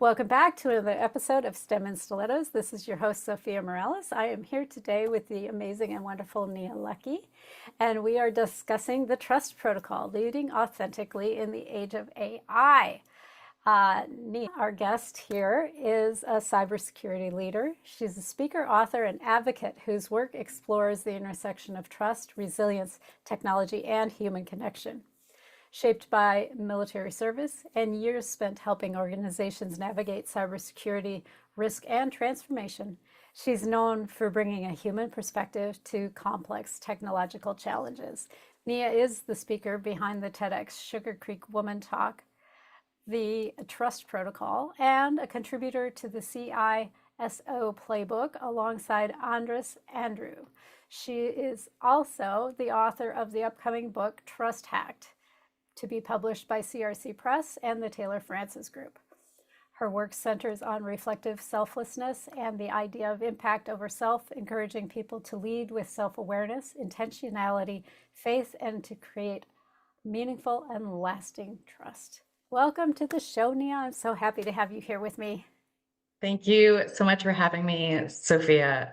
Welcome back to another episode of STEM and Stilettos. This is your host, Zofia Morales. I am here today with the amazing and wonderful Nia Luckey, and we are discussing the trust protocol, leading authentically in the age of AI. Nia, our guest here, is a cybersecurity leader. She's a speaker, author, and advocate whose work explores the intersection of trust, resilience, technology, and human connection. Shaped by military service and years spent helping organizations navigate cybersecurity risk and transformation, she's known for bringing a human perspective to complex technological challenges. Nia is the speaker behind the TEDx Sugar Creek Woman Talk, the Trust Protocol, and a contributor to the CISO playbook alongside Andres Andrew. She is also the author of the upcoming book Trust Hacked, to be published by CRC Press and the Taylor Francis Group. Her work centers on reflective selflessness and the idea of impact over self, encouraging people to lead with self-awareness, intentionality, faith, and to create meaningful and lasting trust. Welcome to the show, Nia. I'm so happy to have you here with me. Thank you so much for having me, Sophia.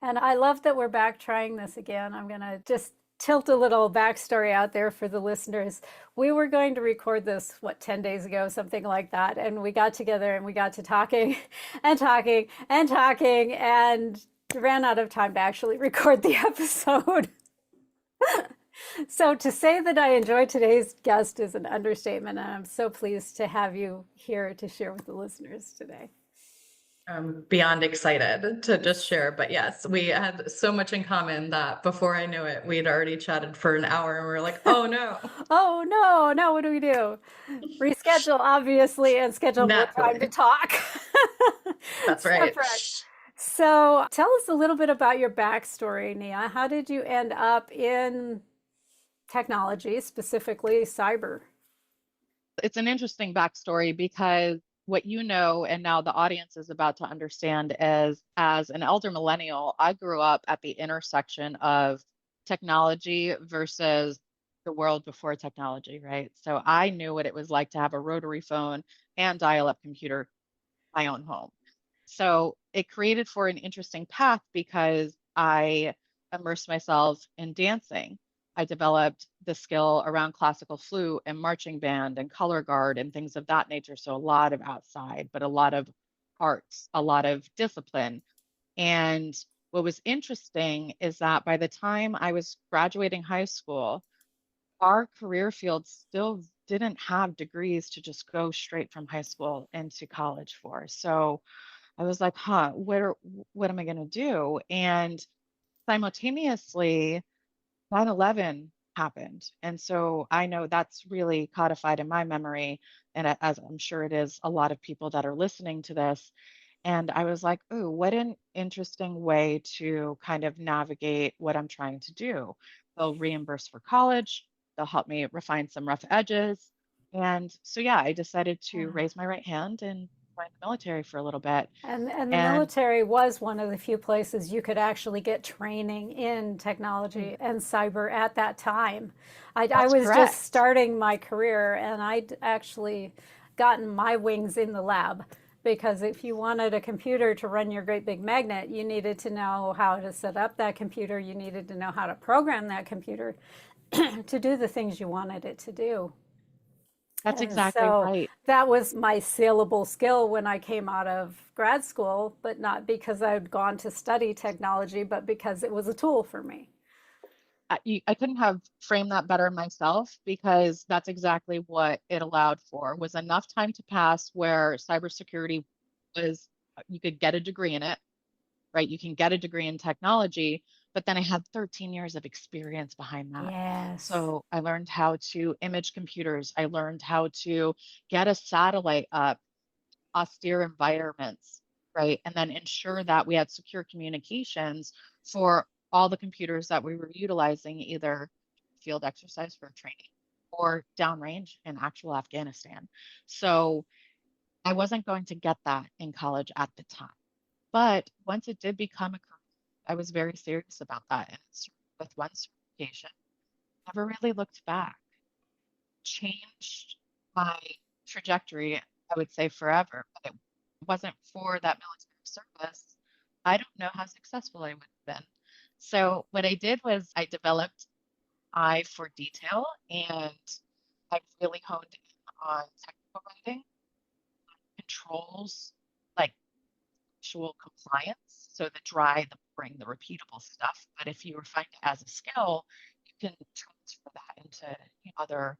And I love that we're back trying this again. I'm going to just tilt a little backstory out there for the listeners. We were going to record this, 10 days ago, something like that. And we got together and we got to talking and talking and talking and ran out of time to actually record the episode. So to say that I enjoyed today's guest is an understatement. And I'm so pleased to have you here to share with the listeners today. I'm beyond excited to just share. But yes, we had so much in common that before I knew it, we'd already chatted for an hour and we were like, oh no. Oh no, now what do we do? Reschedule, obviously, and schedule more time to Naturally. talk. That's right. Separate. So tell us a little bit about your backstory, Nia. How did you end up in technology, specifically cyber? It's an interesting backstory because what you know, and now the audience is about to understand, is as an elder millennial, I grew up at the intersection of technology versus the world before technology, right? So I knew what it was like to have a rotary phone and dial-up computer in my own home. So it created for an interesting path because I immersed myself in dancing. I developed the skill around classical flute and marching band and color guard and things of that nature. So a lot of outside, but a lot of arts, a lot of discipline. And what was interesting is that by the time I was graduating high school, our career field still didn't have degrees to just go straight from high school into college for. So I was like, what am I going to do? And simultaneously, 9/11 happened. And so I know that's really codified in my memory. And as I'm sure it is a lot of people that are listening to this. And I was like, oh, what an interesting way to kind of navigate what I'm trying to do. They'll reimburse for college, they'll help me refine some rough edges. And so, yeah, I decided to Yeah. raise my right hand and join the military for a little bit. And the And military was one of the few places you could actually get training in technology and cyber at that time. I that's was just correct. starting my career and I'd actually gotten my wings in the lab because if you wanted a computer to run your great big magnet, you needed to know how to set up that computer. You needed to know how to program that computer to do the things you wanted it to do. That's And exactly so right. that was my saleable skill when I came out of grad school, but not because I'd gone to study technology, but because it was a tool for me. I couldn't have framed that better myself because that's exactly what it allowed for was enough time to pass where cybersecurity was you could get a degree in it, right? You can get a degree in technology, but then I had 13 years of experience behind that. Yes. So I learned how to image computers. I learned how to get a satellite up, austere environments, right? And then ensure that we had secure communications for all the computers that we were utilizing, either field exercise for training or downrange in actual Afghanistan. So I wasn't going to get that in college at the time. But once it did become a career, I was very serious about that. And it started with one certification, never really looked back, changed my trajectory I would say forever, but it wasn't for that military service, I don't know how successful I would have been. So what I did was I developed eye for detail, and I really honed in on technical writing, controls, like actual compliance. So the dry, the boring, the repeatable stuff. But if you refine it as a skill, you can transfer that into other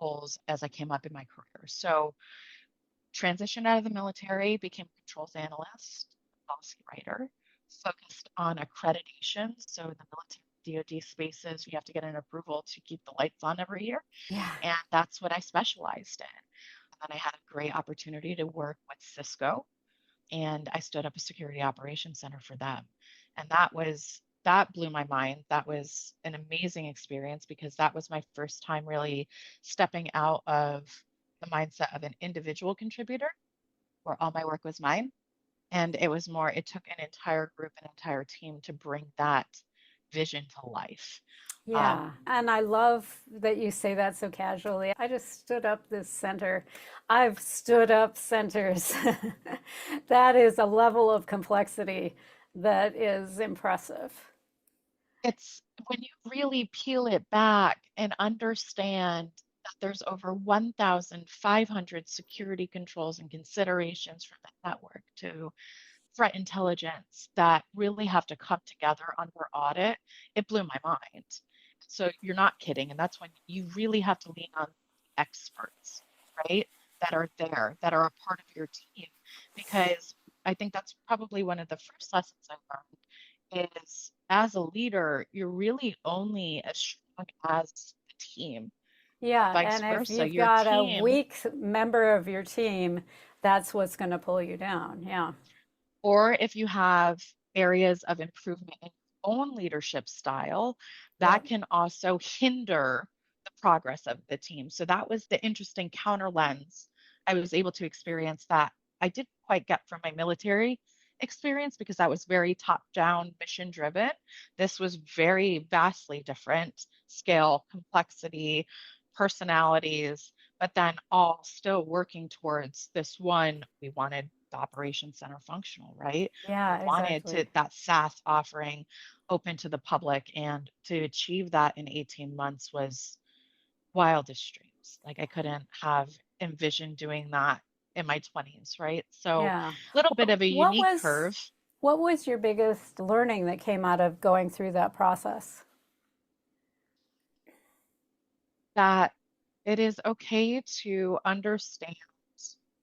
roles as I came up in my career. So transitioned out of the military, became a controls analyst, policy writer, focused on accreditation. So the military DoD spaces, you have to get an approval to keep the lights on every year. Yeah. And that's what I specialized in. And then I had a great opportunity to work with Cisco, and I stood up a security operations center for them. And that blew my mind. That was an amazing experience because that was my first time really stepping out of the mindset of an individual contributor where all my work was mine. And it was more, it took an entire group, an entire team to bring that vision to life. Yeah, and I love that you say that so casually. I just stood up this center. I've stood up centers. That is a level of complexity that is impressive. It's when you really peel it back and understand that there's over 1,500 security controls and considerations from the network to threat intelligence that really have to come together under audit. It blew my mind. So you're not kidding. And that's when you really have to lean on experts, right? That are there, that are a part of your team. Because I think that's probably one of the first lessons I learned is as a leader, you're really only as strong as the team, Yeah, vice and if versa. you've Your got a team, weak member of your team, that's what's going to pull you down. Yeah. or if you have areas of improvement in your own leadership style, that Yep. can also hinder the progress of the team. So that was the interesting counter lens I was able to experience that I didn't quite get from my military experience because that was very top down, mission driven. This was very vastly different scale, complexity, personalities, but then all still working towards this one. We wanted the operations center functional, right? We Yeah, wanted exactly. to that SaaS offering open to the public, and to achieve that in 18 months was wildest dreams. Like I couldn't have envisioned doing that in my 20s, right? So Yeah. a little bit of a What unique was curve. what was your biggest learning that came out of going through that process? That it is okay to understand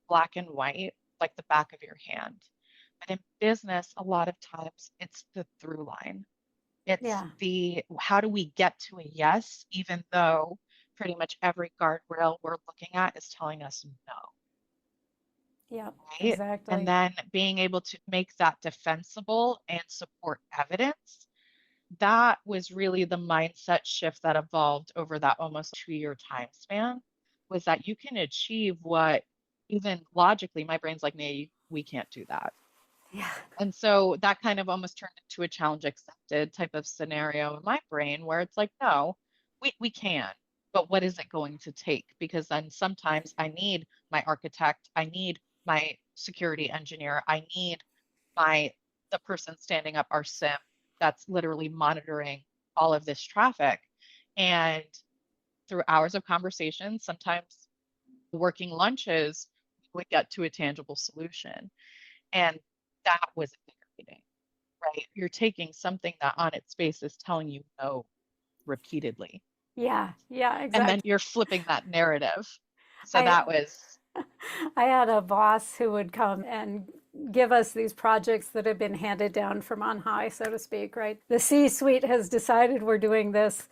black and white like the back of your hand. But in business, a lot of times it's the through line. It's Yeah. the how do we get to a yes, even though pretty much every guardrail we're looking at is telling us no, Yep, right? And exactly. then being able to make that defensible and support evidence, that was really the mindset shift that evolved over that almost 2 year time span, was that you can achieve what even logically my brain's like, nay, we can't do that. Yeah. And so that kind of almost turned into a challenge accepted type of scenario in my brain where it's like, no, we can, but what is it going to take? Because then sometimes I need my architect, I need my security engineer, I need my the person standing up our SIM that's literally monitoring all of this traffic. And through hours of conversation, sometimes working lunches, we would get to a tangible solution. And that was invigorating, right? You're taking something that on its face is telling you no repeatedly, Yeah, yeah, and then exactly. you're flipping that narrative. So I that was, I had a boss who would come and give us these projects that had been handed down from on high, so to speak, right? The C-suite has decided we're doing this.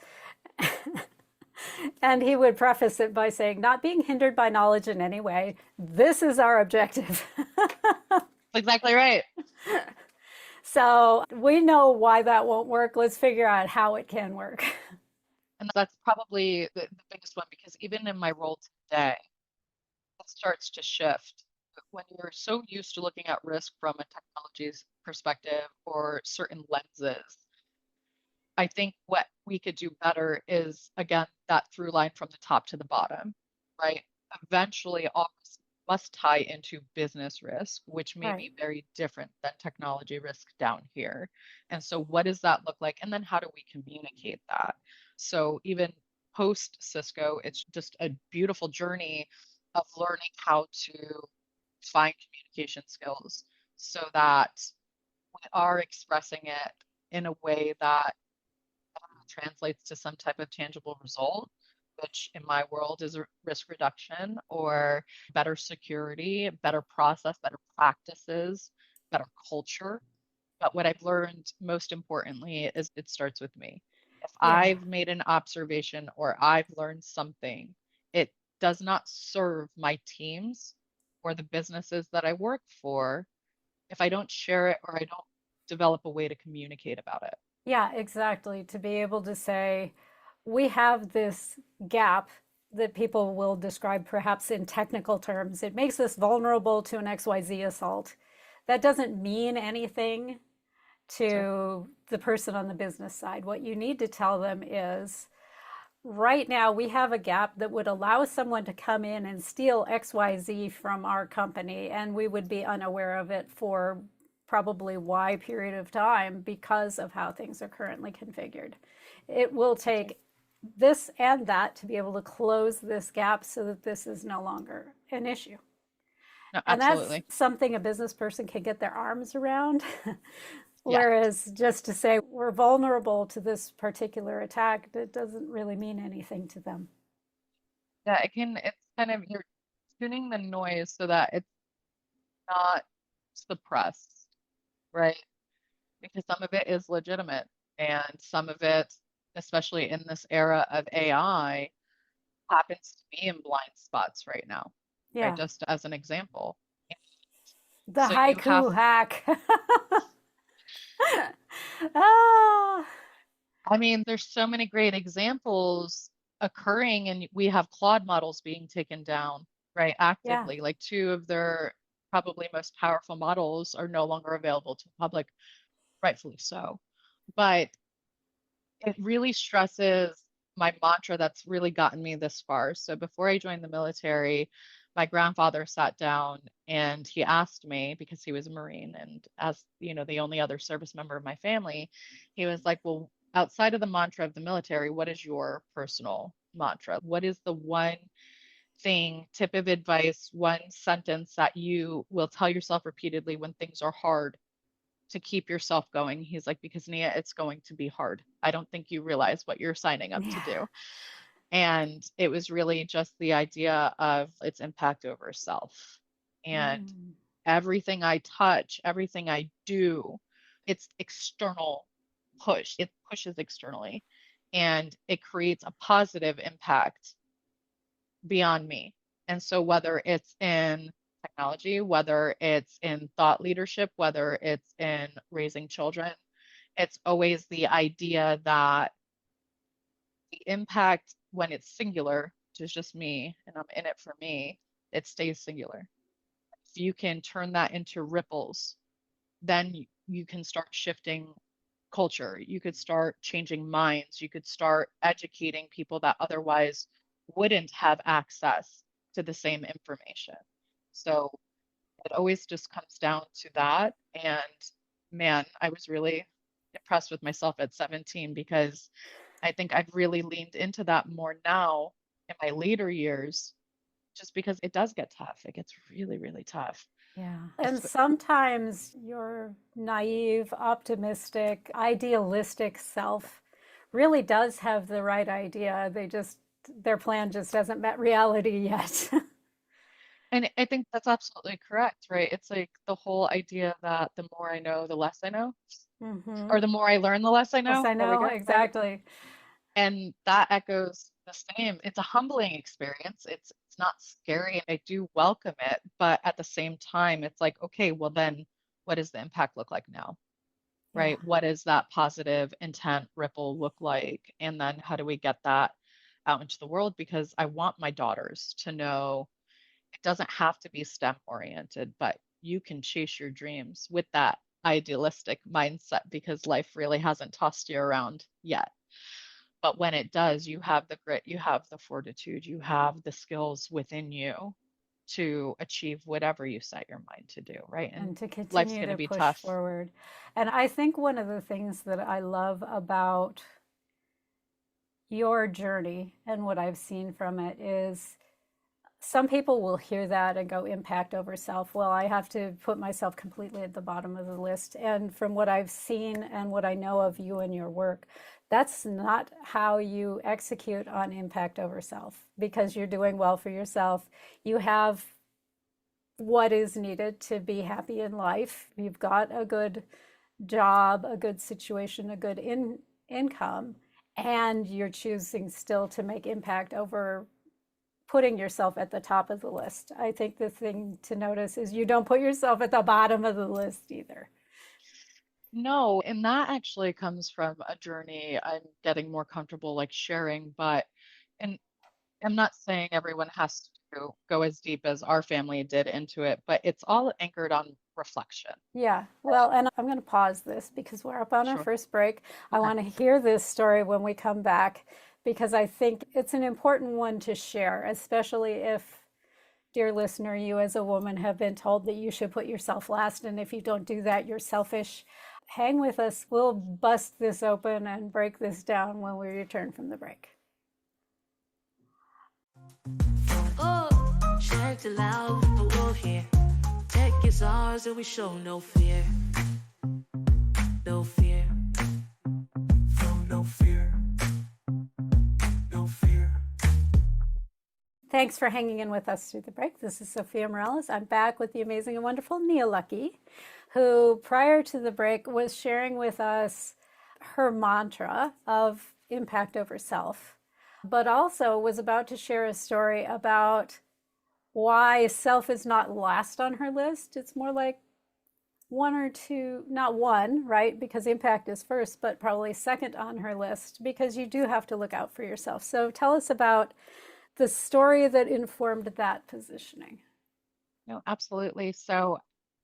And he would preface it by saying, not being hindered by knowledge in any way, this is our objective. exactly right. So we know why that won't work. Let's figure out how it can work. And that's probably the biggest one because even in my role today, it starts to shift. When you're so used to looking at risk from a technology's perspective or certain lenses, I think what we could do better is, again, that through line from the top to the bottom, right? eventually all risk must tie into business risk, which may Right. be very different than technology risk down here. And so, what does that look like? And then, how do we communicate that? So, even post Cisco, it's just a beautiful journey of learning how to find communication skills so that we are expressing it in a way that translates to some type of tangible result, which in my world is risk reduction or better security, better process, better practices, better culture. But what I've learned most importantly is it starts with me. If Yeah. I've made an observation or I've learned something, it does not serve my teams or the businesses that I work for if I don't share it or I don't develop a way to communicate about it. Yeah, exactly. To be able to say, we have this gap that people will describe perhaps in technical terms. It makes us vulnerable to an XYZ assault. That doesn't mean anything So, to the person on the business side. What you need to tell them is, right now we have a gap that would allow someone to come in and steal XYZ from our company, and we would be unaware of it for probably Y period of time because of how things are currently configured. It will that's right. take this and that to be able to close this gap so that this is no longer an issue. No, And that's absolutely. something a business person can get their arms around. Yeah. Whereas just to say we're vulnerable to this particular attack, that doesn't really mean anything to them. Yeah, it's kind of, you're tuning the noise so that it's not suppressed, right? Because some of it is legitimate and some of it, especially in this era of AI, happens to be in blind spots right now, right? Yeah. Just as an example. The So you have, haiku hack. Ah, I mean, there's so many great examples occurring, and we have Claude models being taken down, right, yeah. actively. Like two of their probably most powerful models are no longer available to the public, rightfully so. But it really stresses my mantra that's really gotten me this far. So before I joined the military, my grandfather sat down and he asked me, because he was a Marine and as you know, the only other service member of my family, he was like, well, outside of the mantra of the military, what is your personal mantra? What is the one thing, tip of advice, one sentence that you will tell yourself repeatedly when things are hard to keep yourself going? He's like, because Nia, it's going to be hard. I don't think you realize what you're signing up to Yeah. do. And it was really just the idea of its impact over self. And Mm. everything I touch, everything I do, it's external push. It pushes externally and it creates a positive impact beyond me. And so whether it's in technology, whether it's in thought leadership, whether it's in raising children, it's always the idea that the impact when it's singular, which is just me and I'm in it for me, it stays singular. If you can turn that into ripples, then you can start shifting culture. You could start changing minds. You could start educating people that otherwise wouldn't have access to the same information. So it always just comes down to that. And man, I was really impressed with myself at 17 because I think I've really leaned into that more now in my later years, just because it does get tough. It gets really, really tough. Yeah. And sometimes your naive, optimistic, idealistic self really does have the right idea. Their plan just hasn't met reality yet. And I think that's absolutely correct, right? It's like the whole idea that the more I know, the less I know, Mm-hmm. or the more I learn, the less I Yes, know. I There we know, go, right? exactly. And that echoes the same. It's a humbling experience. It's not scary, and I do welcome it, but at the same time, it's like, okay, well then, what does the impact look like now? Yeah. Right? What does that positive intent ripple look like? And then how do we get that out into the world? Because I want my daughters to know it doesn't have to be STEM oriented, but you can chase your dreams with that idealistic mindset because life really hasn't tossed you around yet. But when it does, you have the grit, you have the fortitude, you have the skills within you to achieve whatever you set your mind to do, right? And And to life's continue going to to be push tough. forward. And I think one of the things that I love about your journey and what I've seen from it is some people will hear that and go impact over self. Well, I have to put myself completely at the bottom of the list. And from what I've seen and what I know of you and your work, that's not how you execute on impact over self because you're doing well for yourself. You have what is needed to be happy in life. You've got a good job, a good situation, a good income, and you're choosing still to make impact over putting yourself at the top of the list. I think the thing to notice is you don't put yourself at the bottom of the list either. No, and that actually comes from a journey I'm getting more comfortable like sharing, but and I'm not saying everyone has to go as deep as our family did into it, but it's all anchored on reflection. Yeah, well, and I'm going to pause this because we're up on our Sure. first break. I Okay. want to hear this story when we come back because I think it's an important one to share, especially if, dear listener, you as a woman have been told that you should put yourself last, and if you don't do that, you're selfish. Hang with us. We'll bust this open and break this down when we return from the break. Oh, shout it loud, but we'll hear. Tech is ours and we show no fear. No fear. No fear. No fear. Thanks for hanging in with us through the break. This is Zofia Morales. I'm back with the amazing and wonderful Nia Luckey, who prior to the break was sharing with us her mantra of impact over self, but also was about to share a story about why self is not last on her list. It's more like one or two, not one, right? Because impact is first, but probably second on her list because you do have to look out for yourself. So tell us about the story that informed that positioning. No, absolutely. So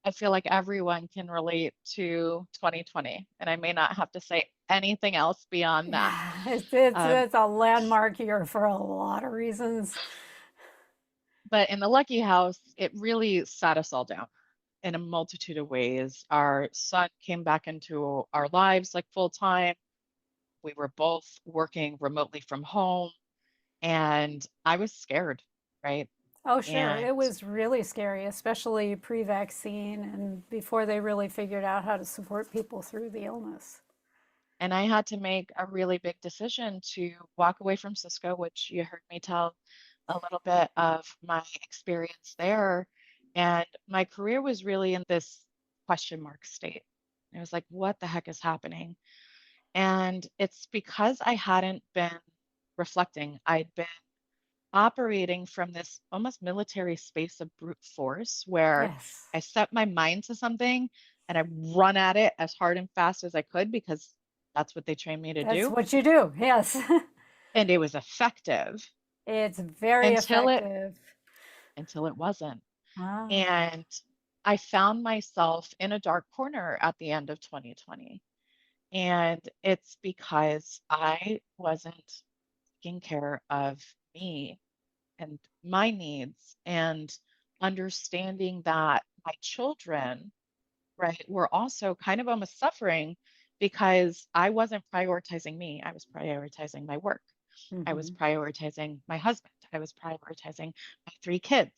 I feel like everyone can relate to 2020, and I may not have to say anything else beyond that. Yeah, it's, Um, it's a landmark year for a lot of reasons. but in the Lucky House, it really sat us all down in a multitude of ways. Our son came back into our lives like full time. We were both working remotely from home, and I was scared, right? Oh, sure. And It was really scary, especially pre-vaccine and before they really figured out how to support people through the illness. and I had to make a really big decision to walk away from Cisco, which you heard me tell a little bit of my experience there. And my career was really in this question mark state. It was like, what the heck is happening? And it's because I hadn't been reflecting. I'd been operating from this almost military space of brute force where Yes, I set my mind to something and I run at it as hard and fast as I could because that's what they trained me to that's do. what you do. Yes. And it was effective It's very until it effective. until it wasn't. Ah, And I found myself in a dark corner at the end of 2020. And it's because I wasn't taking care of me and my needs and understanding that my children, right, were also kind of almost suffering because I wasn't prioritizing me. I was prioritizing my work. I was hmm. prioritizing my husband. I was prioritizing my three kids,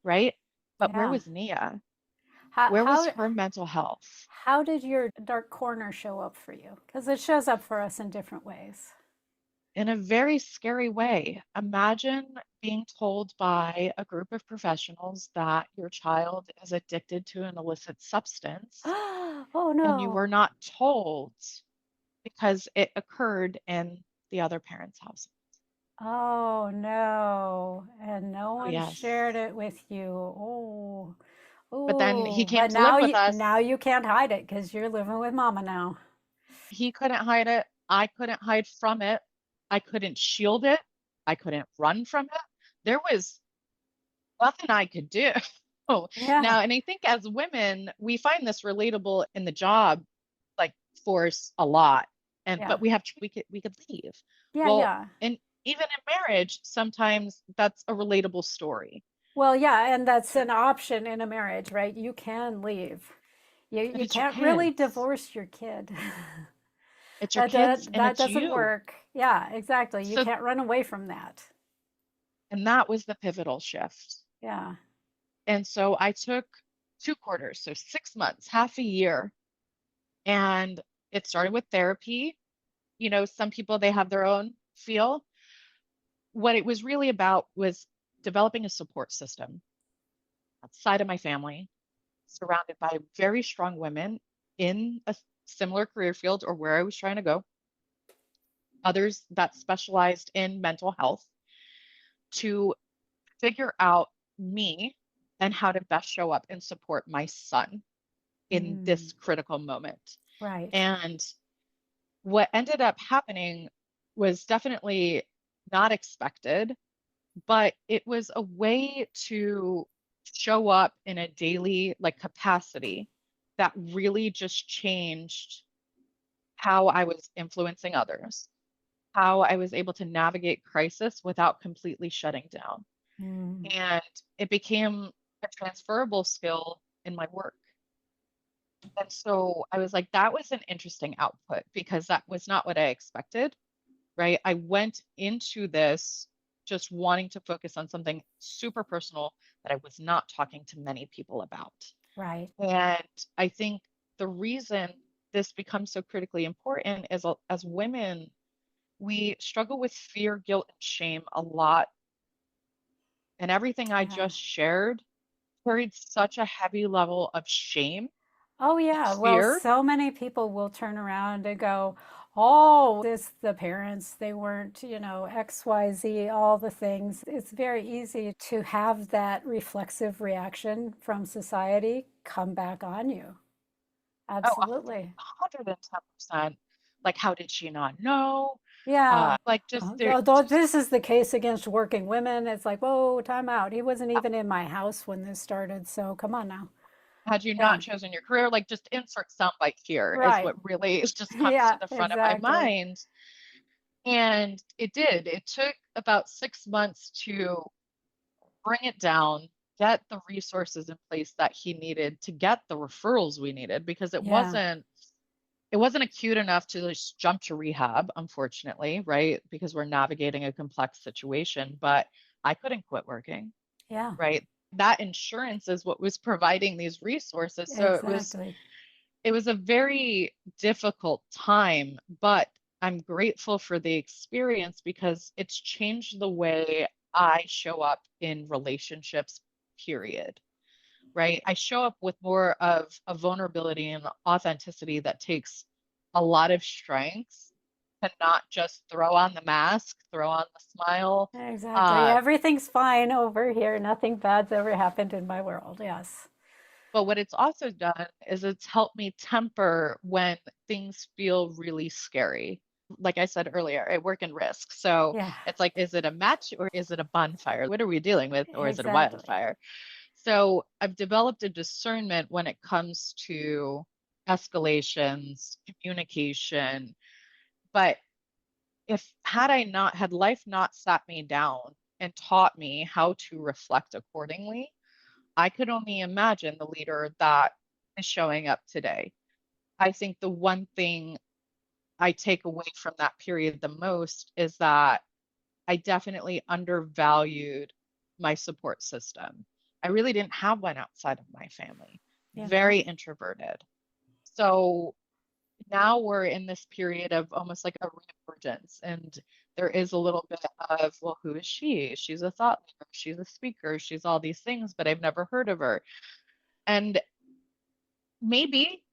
right? But where Yeah. was Nia? How, Where was how, her mental health? how did your dark corner show up for you? Because it shows up for us in different ways. In a very scary way. Imagine being told by a group of professionals that your child is addicted to an illicit substance Oh and you no. were not told because it occurred in the other parent's house. Oh no. And no Oh, one yes. shared it with you. Oh. But then he Oh, came but to live with now us. you can't hide it because you're living with mama now. He couldn't hide it. I couldn't hide from it. I couldn't shield it. I couldn't run from it. There was nothing I could do. Yeah. Now, and I think as women, we find this relatable in the job like force a lot. And Yeah. but we could leave. Yeah, Well, yeah. and even in marriage, sometimes that's a relatable story. Well, yeah, and that's an option in a marriage, right? You can leave. But You it's your can't really kids. divorce your kid. It's your kids and That it's doesn't you. work. Yeah, exactly. You So, can't run away from that. and that was the pivotal shift. Yeah. And so I took 2 quarters, so 6 months, half a year, and it started with therapy. You know, some people, they have their own feel. What it was really about was developing a support system outside of my family, surrounded by very strong women in a similar career field or where I was trying to go, others that specialized in mental health, to figure out me and how to best show up and support my son in Mm, this critical moment. right. And what ended up happening was definitely not expected, but it was a way to show up in a daily like capacity that really just changed how I was influencing others, how I was able to navigate crisis without completely shutting down. Mm, And it became a transferable skill in my work. And so I was like, that was an interesting output because that was not what I expected, right? I went into this just wanting to focus on something super personal that I was not talking to many people about. right. And I think the reason this becomes so critically important is as women, we struggle with fear, guilt, and shame a lot. And everything I Yeah. just shared carried such a heavy level of shame Oh, and yeah. Well, fear. so many people will turn around and go, oh, this, the parents, they weren't, XYZ, all the things. It's very easy to have that reflexive reaction from society come back on you. Oh, Absolutely. 110%. Like, how did she not know? Yeah. Like, just there, Although just this is the case against working women, it's like, whoa, time out. He wasn't even in my house when this started, so come on now. had you Yeah. not chosen your career, like, just insert soundbite here is Right. what really just comes to Yeah, the front of my exactly. mind. And it did. It took about 6 months to bring it down, get the resources in place that he needed to get the referrals we needed because Yeah. it wasn't acute enough to just jump to rehab, unfortunately, right? Because we're navigating a complex situation, but I couldn't quit working, Yeah. right? That insurance is what was providing these resources. So Exactly. it was a very difficult time, but I'm grateful for the experience because it's changed the way I show up in relationships, period. Right? I show up with more of a vulnerability and authenticity that takes a lot of strength to not just throw on the mask, throw on the smile. Exactly. Uh, Everything's fine over here. Nothing bad's ever happened in my world. Yes. but what it's also done is it's helped me temper when things feel really scary. Like I said earlier, I work in risk. So Yeah. it's like, is it a match or is it a bonfire? What are we dealing with? Or is it a Exactly. wildfire? So I've developed a discernment when it comes to escalations, communication. But if had life not sat me down and taught me how to reflect accordingly, I could only imagine the leader that is showing up today. I think the one thing I take away from that period the most is that I definitely undervalued my support system. I really didn't have one outside of my family, You know? very introverted. So now we're in this period of almost like a reemergence. And there is a little bit of, well, who is she? She's a thought leader, she's a speaker, she's all these things, but I've never heard of her. And maybe,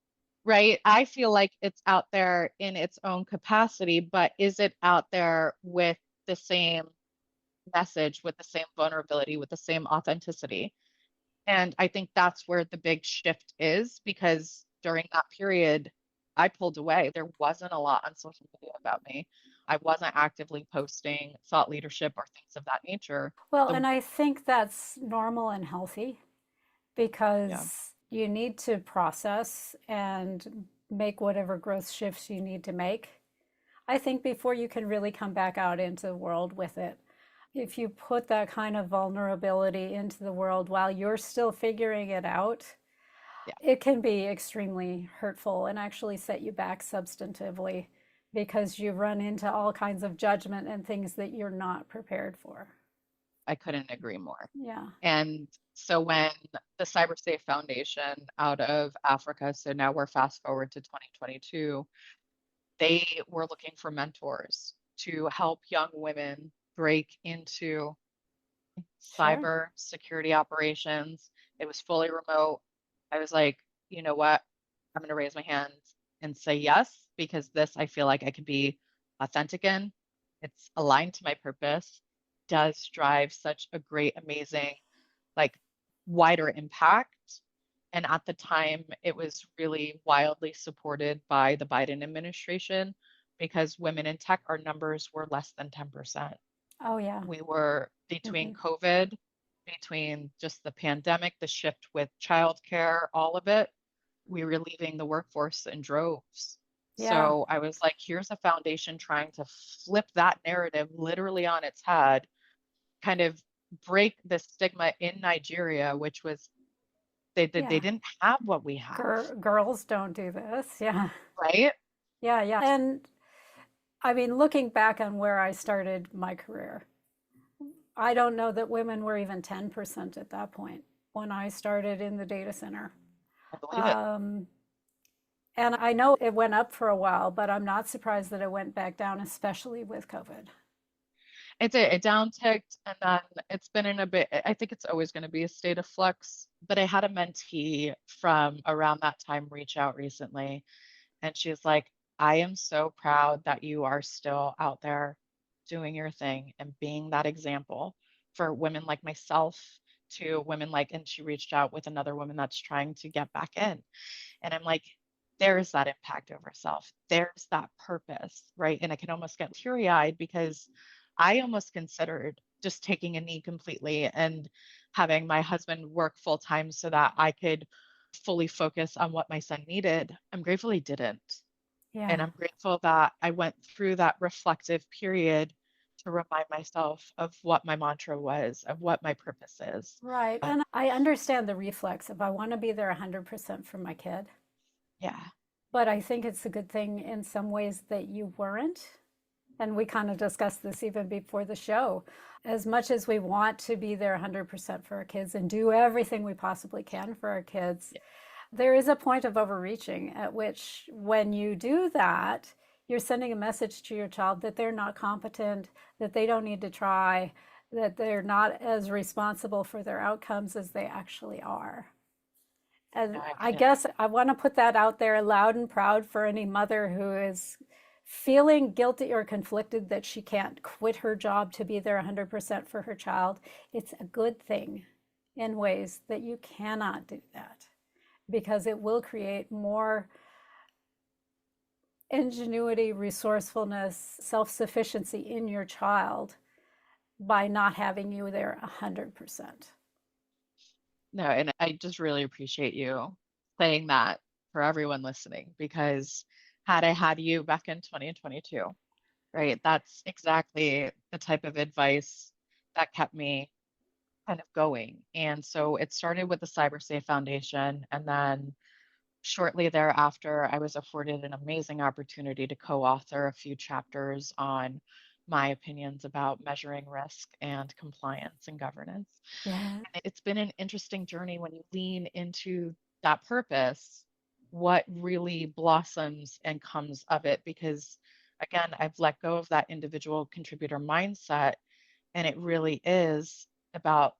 right? I feel like it's out there in its own capacity, but is it out there with the same message, with the same vulnerability, with the same authenticity? And I think that's where the big shift is because during that period, I pulled away. There wasn't a lot on social media about me. I wasn't actively posting thought leadership or things of that nature. Well, The and I think that's normal and healthy yeah, because you need to process and make whatever growth shifts you need to make. I think before you can really come back out into the world with it, if you put that kind of vulnerability into the world while you're still figuring it out, Yeah, it can be extremely hurtful and actually set you back substantively because you run into all kinds of judgment and things that you're not prepared for. I couldn't agree more. Yeah, And so when the CyberSafe Foundation out of Africa, so now we're fast forward to 2022, they were looking for mentors to help young women break into sure. cyber security operations. It was fully remote. I was like, you know what? I'm going to raise my hand and say yes, because this I feel like I could be authentic in. It's aligned to my purpose, does drive such a great, amazing, like wider impact. And at the time, it was really wildly supported by the Biden administration because women in tech, our numbers were less than 10%. Oh, yeah. We were between Hmm. COVID, between just the pandemic, the shift with childcare, all of it, we were leaving the workforce in droves. Yeah, So I was like, here's a foundation trying to flip that narrative literally on its head, kind of break the stigma in Nigeria, which was they yeah. didn't have what we have, Girls don't do this. Yeah, right? yeah, yeah. And I mean, looking back on where I started my career, I don't know that women were even 10% at that point when I started in the data center. I believe it. Um, and I know it went up for a while, but I'm not surprised that it went back down, especially with COVID. It down ticked, and then it's been in a bit. I think it's always going to be a state of flux. But I had a mentee from around that time reach out recently, and she's like, I am so proud that you are still out there doing your thing and being that example for women like myself, to women like, and she reached out with another woman that's trying to get back in. And I'm like, there's that impact over self. There's that purpose, right? And I can almost get teary eyed because I almost considered just taking a knee completely and having my husband work full time so that I could fully focus on what my son needed. I'm grateful he didn't. And Yeah. I'm grateful that I went through that reflective period to remind myself of what my mantra was, of what my purpose is. Right. And I understand the reflex of I want to be there 100% for my kid. Yeah. But I think it's a good thing in some ways that you weren't. And we kind of discussed this even before the show. As much as we want to be there 100% for our kids and do everything we possibly can for our kids, Yeah. there is a point of overreaching at which, when you do that, you're sending a message to your child that they're not competent, that they don't need to try, that they're not as responsible for their outcomes as they actually are. No, And I I couldn't. guess I want to put that out there loud and proud for any mother who is feeling guilty or conflicted that she can't quit her job to be there 100% for her child. It's a good thing in ways that you cannot do that because it will create more ingenuity, resourcefulness, self sufficiency in your child by not having you there 100%. No, and I just really appreciate you saying that for everyone listening, because had I had you back in 2022, right, that's exactly the type of advice that kept me kind of going. And so it started with the CyberSafe Foundation, and then shortly thereafter, I was afforded an amazing opportunity to co-author a few chapters on my opinions about measuring risk and compliance and governance. Yeah. And it's been an interesting journey when you lean into that purpose, what really blossoms and comes of it. Because again, I've let go of that individual contributor mindset, and it really is about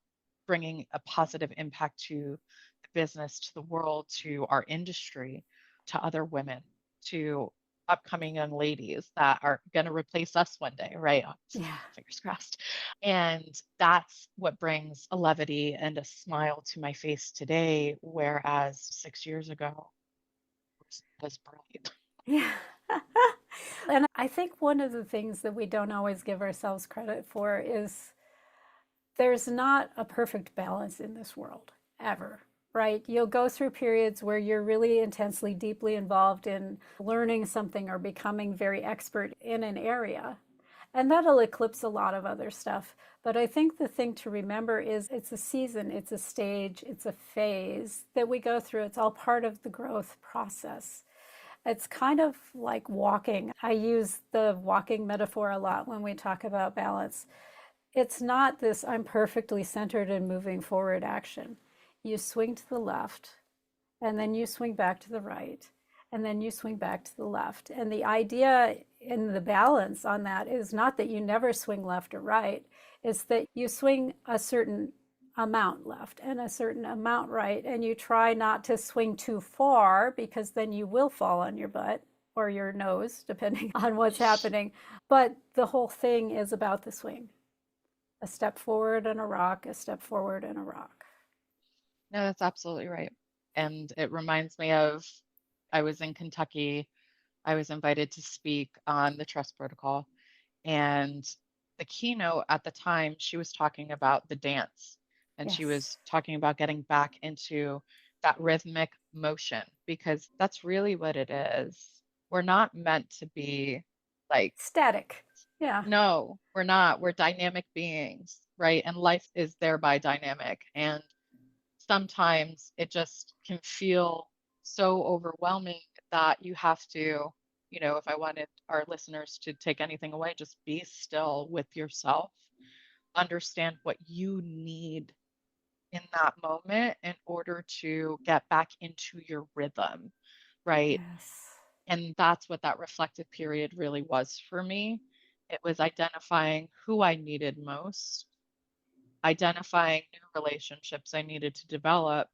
bringing a positive impact to the business, to the world, to our industry, to other women, to upcoming young ladies that are going to replace us one day, right? Yeah. Fingers crossed. And that's what brings a levity and a smile to my face today, whereas 6 years ago it was bright. Yeah. And I think one of the things that we don't always give ourselves credit for is there's not a perfect balance in this world ever, right? You'll go through periods where you're really intensely, deeply involved in learning something or becoming very expert in an area. And that'll eclipse a lot of other stuff. But I think the thing to remember is it's a season, it's a stage, it's a phase that we go through. It's all part of the growth process. It's kind of like walking. I use the walking metaphor a lot when we talk about balance. It's not this I'm perfectly centered and moving forward action. You swing to the left, and then you swing back to the right, and then you swing back to the left. And the idea in the balance on that is not that you never swing left or right, it's that you swing a certain amount left and a certain amount right, and you try not to swing too far because then you will fall on your butt or your nose, depending on what's happening. But the whole thing is about the swing. A step forward and a rock, a step forward and a rock. No, that's absolutely right. And it reminds me of, I was in Kentucky. I was invited to speak on the trust protocol. And the keynote at the time, she was talking about the dance. And she Yes. was talking about getting back into that rhythmic motion, because that's really what it is. We're not meant to be like, Static. Yeah. no, we're not. We're dynamic beings, right? And life is thereby dynamic. And sometimes it just can feel so overwhelming that you have to, if I wanted our listeners to take anything away, just be still with yourself, understand what you need in that moment in order to get back into your rhythm, right? Yes. And that's what that reflective period really was for me. It was identifying who I needed most, identifying new relationships I needed to develop,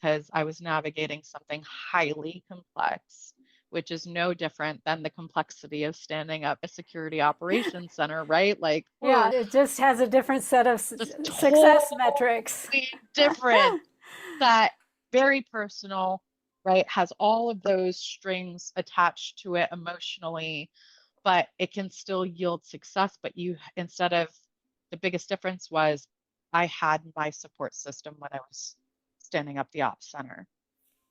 because I was navigating something highly complex, which is no different than the complexity of standing up a security operations center, right? Like, Yeah, it just has a different set of just success metrics. totally different, that very personal, right? Has all of those strings attached to it emotionally, but it can still yield success. But the biggest difference was I had my support system when I was standing up the ops center.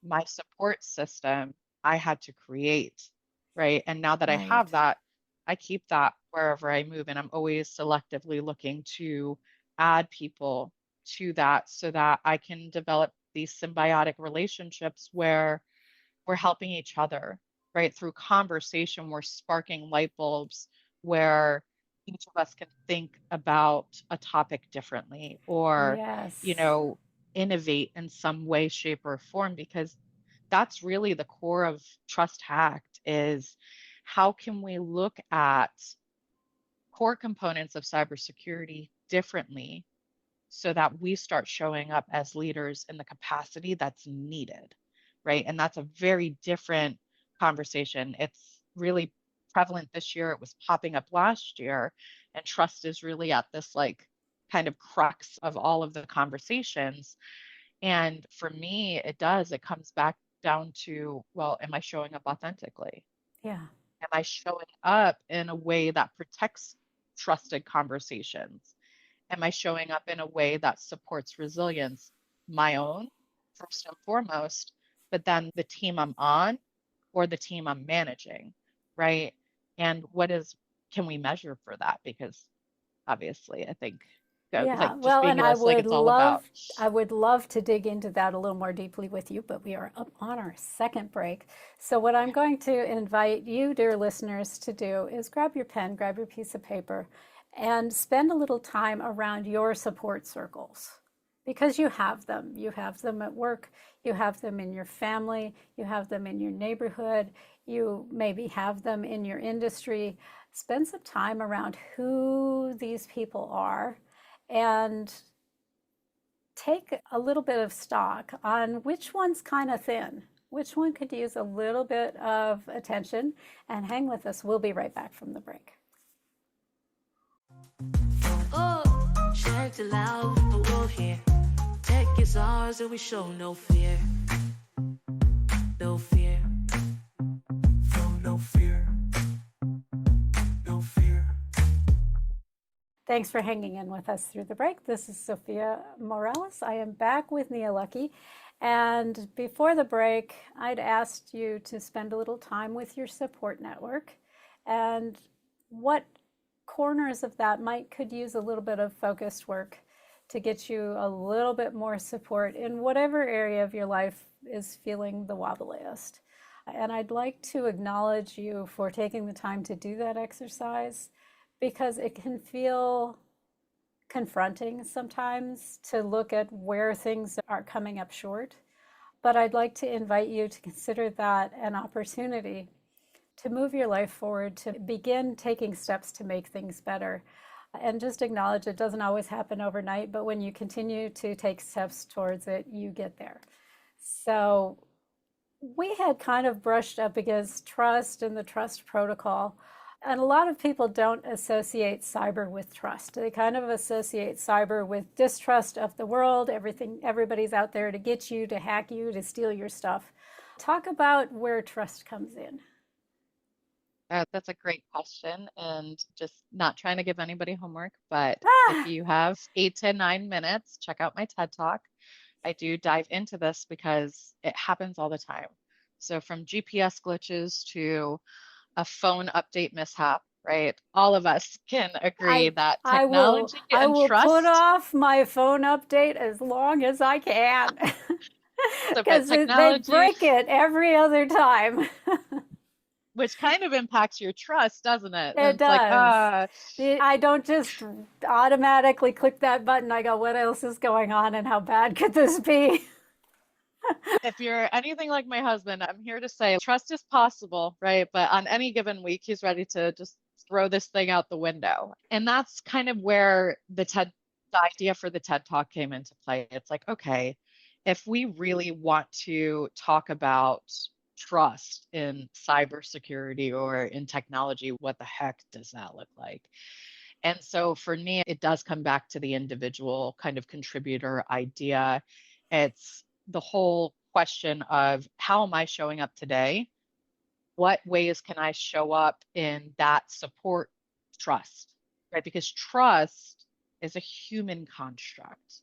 My support system I had to create, right? And now that I Right. have that, I keep that wherever I move. And I'm always selectively looking to add people to that so that I can develop these symbiotic relationships where we're helping each other, right? Through conversation, we're sparking light bulbs where each of us can think about a topic differently, or, Yes. innovate in some way, shape, or form, because that's really the core of Trust Hacked, is how can we look at core components of cybersecurity differently so that we start showing up as leaders in the capacity that's needed, right? And that's a very different conversation. It's really prevalent this year. It was popping up last year. And trust is really at this like kind of crux of all of the conversations. And for me, it comes back down to, well, am I showing up authentically? Yeah. Am I showing up in a way that protects trusted conversations? Am I showing up in a way that supports resilience, my own, first and foremost, but then the team I'm on or the team I'm managing, right? And can we measure for that? Because obviously, I think Yeah. like just Well, being and able to, like, it's all about. I would love to dig into that a little more deeply with you, but we are up on our second break. So what I'm going to invite you, dear listeners, to do is grab your pen, grab your piece of paper, and spend a little time around your support circles, because you have them. You have them at work, you have them in your family, you have them in your neighborhood, you maybe have them in your industry. Spend some time around who these people are and take a little bit of stock on which one's kind of thin, which one could use a little bit of attention, and hang with us. We'll be right back from the break. Oh, checked it loud, but we'll hear. Tech is ours and we show no fear. No fear. No fear. No fear. Thanks for hanging in with us through the break. This is Zofia Morales. I am back with Nia Luckey, And before the break, I'd asked you to spend a little time with your support network and what corners of that could use a little bit of focused work to get you a little bit more support in whatever area of your life is feeling the wobbliest. And I'd like to acknowledge you for taking the time to do that exercise because it can feel confronting sometimes to look at where things are coming up short. But I'd like to invite you to consider that an opportunity to move your life forward, to begin taking steps to make things better. And just acknowledge it doesn't always happen overnight, but when you continue to take steps towards it, you get there. So we had kind of brushed up against trust and the trust protocol. And a lot of people don't associate cyber with trust. They kind of associate cyber with distrust of the world, everybody's out there to get you, to hack you, to steal your stuff. Talk about where trust comes in. That's a great question. And just not trying to give anybody homework, but if you have 8 to 9 minutes, check out my TED Talk. I do dive into this because it happens all the time. So from GPS glitches to a phone update mishap, right? All of us can agree that technology I and will trust. put off my phone update as long as I can because they break it every other time. Which kind of impacts your trust, doesn't it? It does. I don't just automatically click that button. I go, what else is going on and how bad could this be? If you're anything like my husband, I'm here to say trust is possible, right? But on any given week, he's ready to just throw this thing out the window. And that's kind of where the idea for the TED Talk came into play. It's like, okay, if we really want to talk about trust in cybersecurity or in technology, what the heck does that look like? And so for me, it does come back to the individual kind of contributor idea. It's the whole question of how am I showing up today? What ways can I show up in that support trust, right? Because trust is a human construct.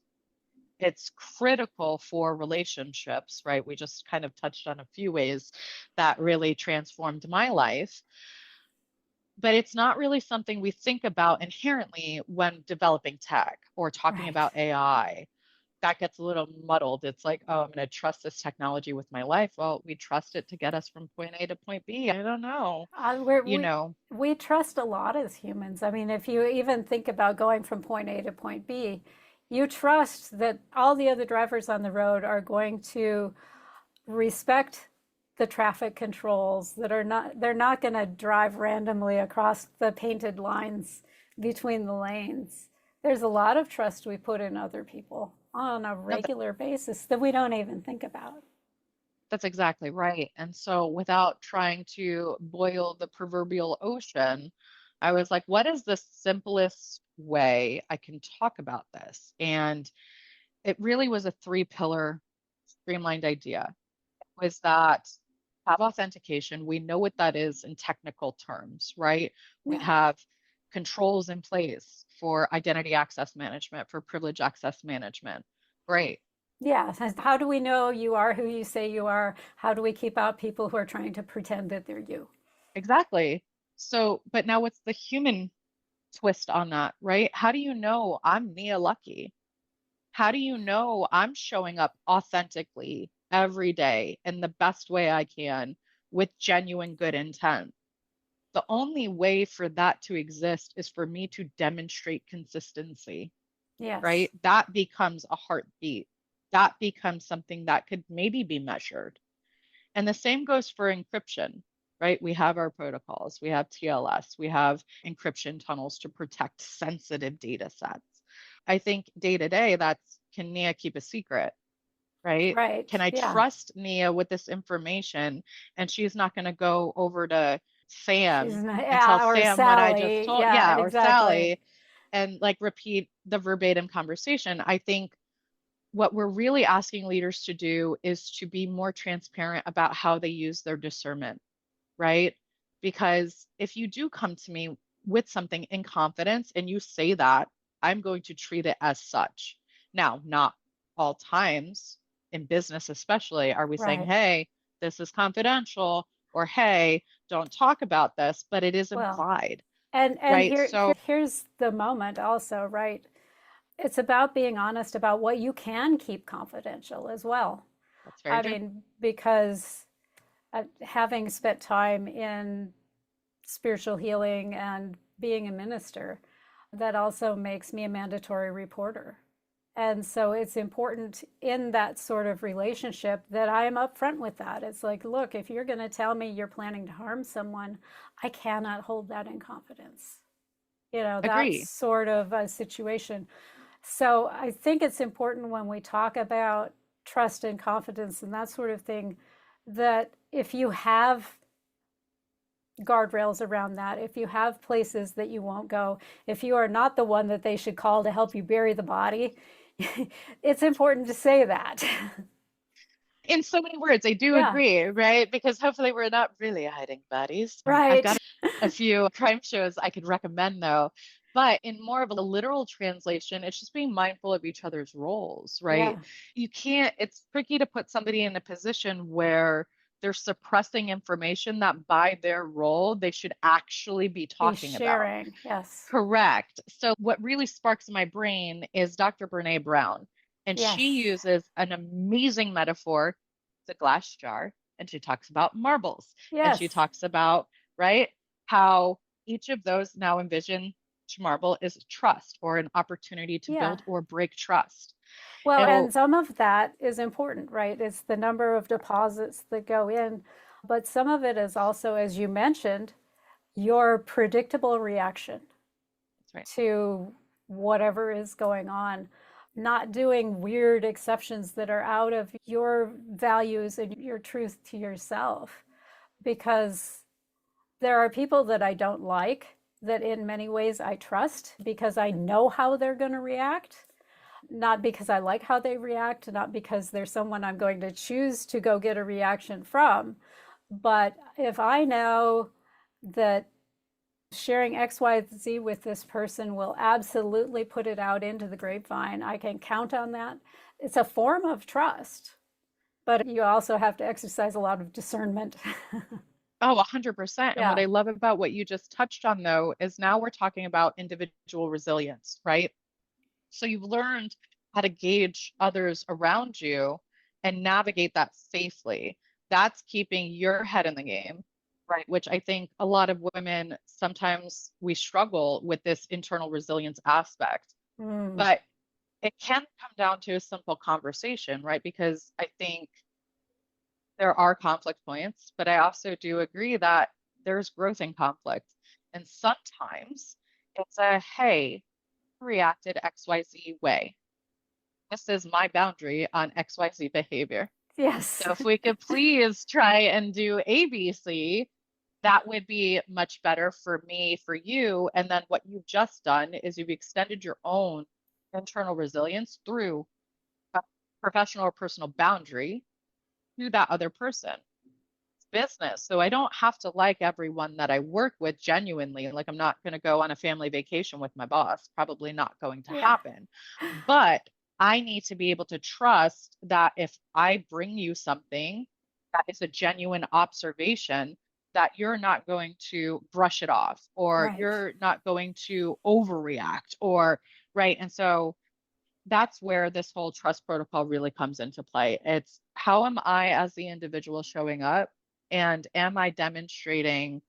It's critical for relationships, right? We just kind of touched on a few ways that really transformed my life. But it's not really something we think about inherently when developing tech or talking about AI. That gets a little muddled. It's like, oh, I'm going to trust this technology with my life. Well, we trust it to get us from point A to point B. I don't know. We trust a lot as humans. I mean, if you even think about going from point A to point B, you trust that all the other drivers on the road are going to respect the traffic controls, they're not going to drive randomly across the painted lines between the lanes. There's a lot of trust we put in other people on a regular basis that we don't even think about. That's exactly right. And so without trying to boil the proverbial ocean, I was like, what is the simplest way I can talk about this? And it really was a 3-pillar streamlined idea. It was that have authentication. We know what that is in technical terms, right? We have controls in place for identity access management, for privilege access management. Great. Yeah. How do we know you are who you say you are? How do we keep out people who are trying to pretend that they're you? Exactly. So, but now what's the human twist on that, right? How do you know I'm Nia Luckey? How do you know I'm showing up authentically every day in the best way I can with genuine good intent? The only way for that to exist is for me to demonstrate consistency. Yes. Right? That becomes a heartbeat. That becomes something that could maybe be measured. And the same goes for encryption, right? We have our protocols, we have TLS, we have encryption tunnels to protect sensitive data sets. I think day to day, can Nia keep a secret, right? Right. Can I trust Nia with this information? And she's not going to go over to Sam and tell Sam Sally. what I just told. Yeah, or exactly. Sally, and like repeat the verbatim conversation. I think what we're really asking leaders to do is to be more transparent about how they use their discernment, right? Because if you do come to me with something in confidence and you say that, I'm going to treat it as such. Now, not all times, in business especially, are we saying, Right. hey, this is confidential, or hey, don't talk about this, but it is Well, implied, and right? So here's the moment also, right? It's about being honest about what you can keep confidential as well. that's very I true. mean, because having spent time in spiritual healing and being a minister, that also makes me a mandatory reporter. And so it's important in that sort of relationship that I am upfront with that. It's like, look, if you're going to tell me you're planning to harm someone, I cannot hold that in confidence. You know, that's Agree. sort of a situation. So I think it's important when we talk about trust and confidence and that sort of thing, that if you have guardrails around that, if you have places that you won't go, if you are not the one that they should call to help you bury the body, it's important to say that. In so many words, I do Yeah, agree, right? Because hopefully we're not really hiding bodies. I've right. got a few crime shows I could recommend though. But in more of a literal translation, it's just being mindful of each other's roles, right? Yeah, You can't, it's tricky to put somebody in a position where they're suppressing information that by their role they should actually be be talking about. sharing. Yes, Correct. So what really sparks in my brain is Dr. Brene Brown, and she yes, uses an amazing metaphor, the glass jar, and she talks about marbles, and she yes, talks about, right, how each of those now envision each marble is trust or an opportunity to yeah. build or break trust. Well, And and so, some of that is important, right? It's the number of deposits that go in. But some of it is also, as you mentioned, your predictable reaction that's right. to whatever is going on, not doing weird exceptions that are out of your values and your truth to yourself. Because there are people that I don't like that in many ways I trust because I know how they're going to react, not because I like how they react, not because there's someone I'm going to choose to go get a reaction from. But if I know that sharing XYZ with this person will absolutely put it out into the grapevine, I can count on that. It's a form of trust, but you also have to exercise a lot of discernment. Oh, 100%. And what Yeah, I love about what you just touched on, though, is now we're talking about individual resilience, right? So you've learned how to gauge others around you and navigate that safely. That's keeping your head in the game, right? Which I think a lot of women sometimes we struggle with this internal resilience aspect. mm, But it can come down to a simple conversation, right? Because I think there are conflict points, but I also do agree that there's growth in conflict. And sometimes it's a, hey, reacted XYZ way. This is my boundary on XYZ behavior. yes, So if we could please try and do ABC, that would be much better for me, for you. And then what you've just done is you've extended your own internal resilience through a professional or personal boundary to that other person. It's business. So I don't have to like everyone that I work with genuinely. Like I'm not going to go on a family vacation with my boss, probably not going to yeah, happen. But I need to be able to trust that if I bring you something that is a genuine observation, that you're not going to brush it off or right, you're not going to overreact or, right. And so that's where this whole trust protocol really comes into play. It's how am I as the individual showing up and am I demonstrating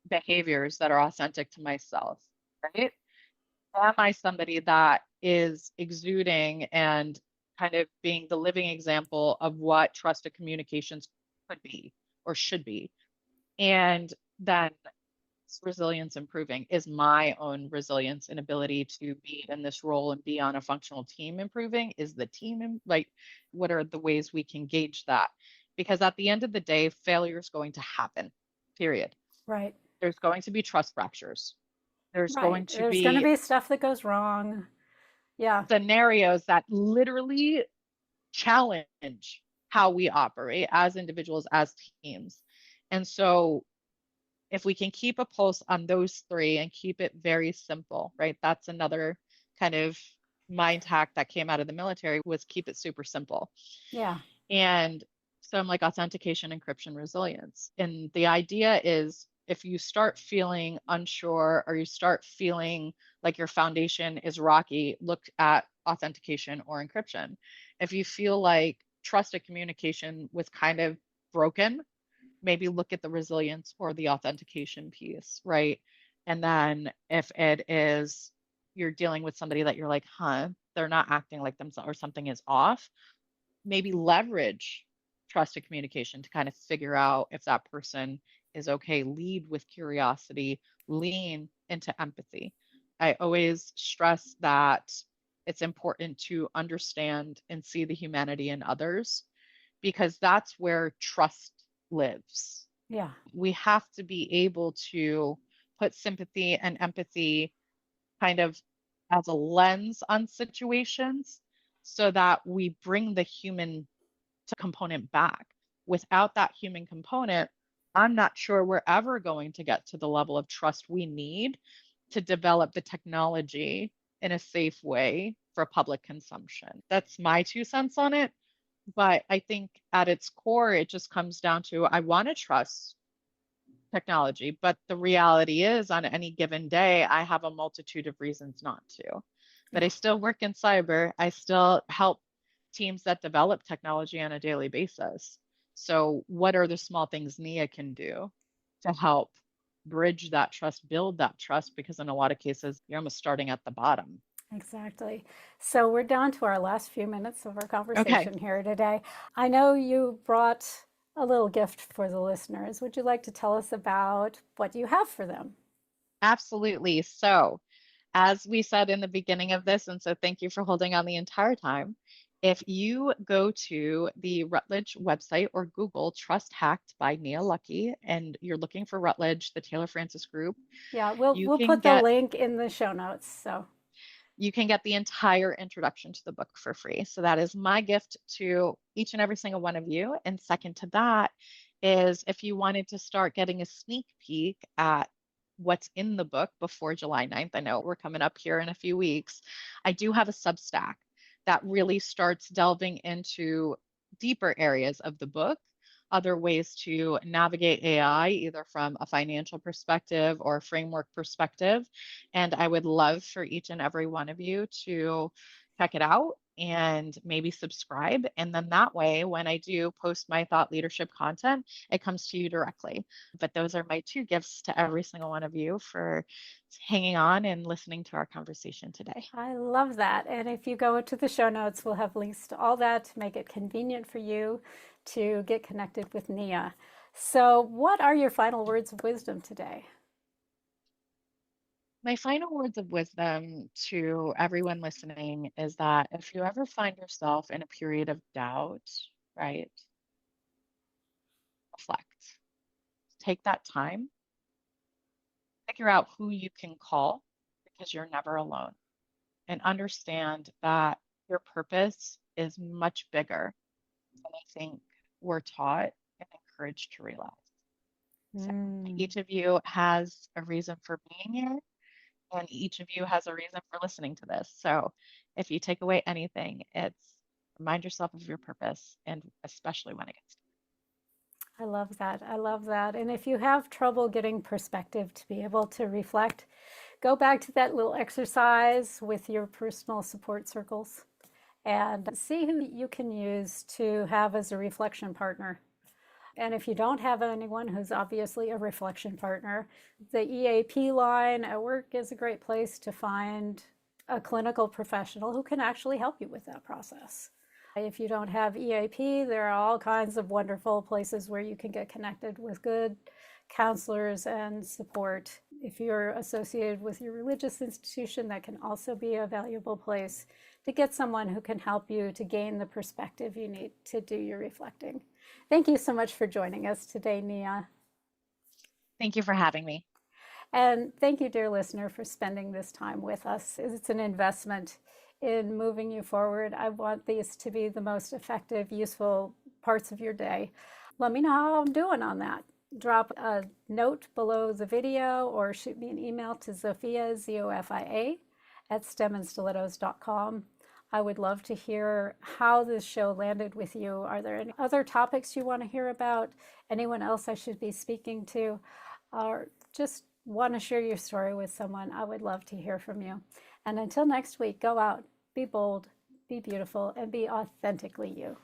behaviors that are authentic to myself, right? Am I somebody that is exuding and kind of being the living example of what trusted communications could be or should be? And then resilience improving? Is my own resilience and ability to be in this role and be on a functional team improving? Is the team like, what are the ways we can gauge that? Because at the end of the day, failure is going to happen, period. right, There's going to be trust fractures. There's right. going to There's going to be be stuff that goes wrong. Yeah, scenarios that literally challenge how we operate as individuals, as teams. And so if we can keep a pulse on those three and keep it very simple, right? That's another kind of mind hack that came out of the military was keep it super simple. Yeah. And so I'm like authentication, encryption, resilience. And the idea is if you start feeling unsure or you start feeling like your foundation is rocky, look at authentication or encryption. If you feel like trusted communication was kind of broken, maybe look at the resilience or the authentication piece, right? And then if it is you're dealing with somebody that you're like, they're not acting like themselves or something is off, maybe leverage trusted communication to kind of figure out if that person is okay. Lead with curiosity, lean into empathy. I always stress that it's important to understand and see the humanity in others because that's where trust lives. Yeah. We have to be able to put sympathy and empathy kind of as a lens on situations so that we bring the human component back. Without that human component, I'm not sure we're ever going to get to the level of trust we need to develop the technology in a safe way for public consumption. That's my 2 cents on it. But I think at its core, it just comes down to I want to trust technology, but the reality is on any given day, I have a multitude of reasons not to. But I still work in cyber. I still help teams that develop technology on a daily basis. So, what are the small things Nia can do to help bridge that trust, build that trust? Because in a lot of cases, you're almost starting at the bottom. Exactly. So we're down to our last few minutes of our Okay. conversation here today. I know you brought a little gift for the listeners. Would you like to tell us about what you have for them? Absolutely. So, as we said in the beginning of this, and so thank you for holding on the entire time. If you go to the Rutledge website or Google Trust Hacked by Nia Luckey, and you're looking for Rutledge, the Taylor Francis Group, Yeah, we'll you we'll can put the get link in the show notes. So you can get the entire introduction to the book for free. So that is my gift to each and every single one of you. And second to that is if you wanted to start getting a sneak peek at what's in the book before July 9th, I know we're coming up here in a few weeks, I do have a Substack that really starts delving into deeper areas of the book, other ways to navigate AI, either from a financial perspective or a framework perspective. And I would love for each and every one of you to check it out and maybe subscribe. And then that way, when I do post my thought leadership content, it comes to you directly. But those are my 2 gifts to every single one of you for hanging on and listening to our conversation today. I love that. And if you go into the show notes, we'll have links to all that to make it convenient for you to get connected with Nia. So, what are your final words of wisdom today? My final words of wisdom to everyone listening is that if you ever find yourself in a period of doubt, right, reflect. Take that time, figure out who you can call because you're never alone, and understand that your purpose is much bigger than I think we're taught and encouraged to realize. So each of you has a reason for being here, and each of you has a reason for listening to this. So if you take away anything, it's remind yourself of your purpose, and especially when it gets I love that. I love that. And if you have trouble getting perspective to be able to reflect, go back to that little exercise with your personal support circles and see who you can use to have as a reflection partner. And if you don't have anyone who's obviously a reflection partner, the EAP line at work is a great place to find a clinical professional who can actually help you with that process. If you don't have EAP, there are all kinds of wonderful places where you can get connected with good counselors and support. If you're associated with your religious institution, that can also be a valuable place to get someone who can help you to gain the perspective you need to do your reflecting. Thank you so much for joining us today, Nia. Thank you for having me. And thank you, dear listener, for spending this time with us. It's an investment in moving you forward. I want these to be the most effective, useful parts of your day. Let me know how I'm doing on that. Drop a note below the video or shoot me an email to Zofia, Zofia, at stemandstilettos.com. I would love to hear how this show landed with you. Are there any other topics you want to hear about? Anyone else I should be speaking to? Or just want to share your story with someone? I would love to hear from you. And until next week, go out, be bold, be beautiful, and be authentically you.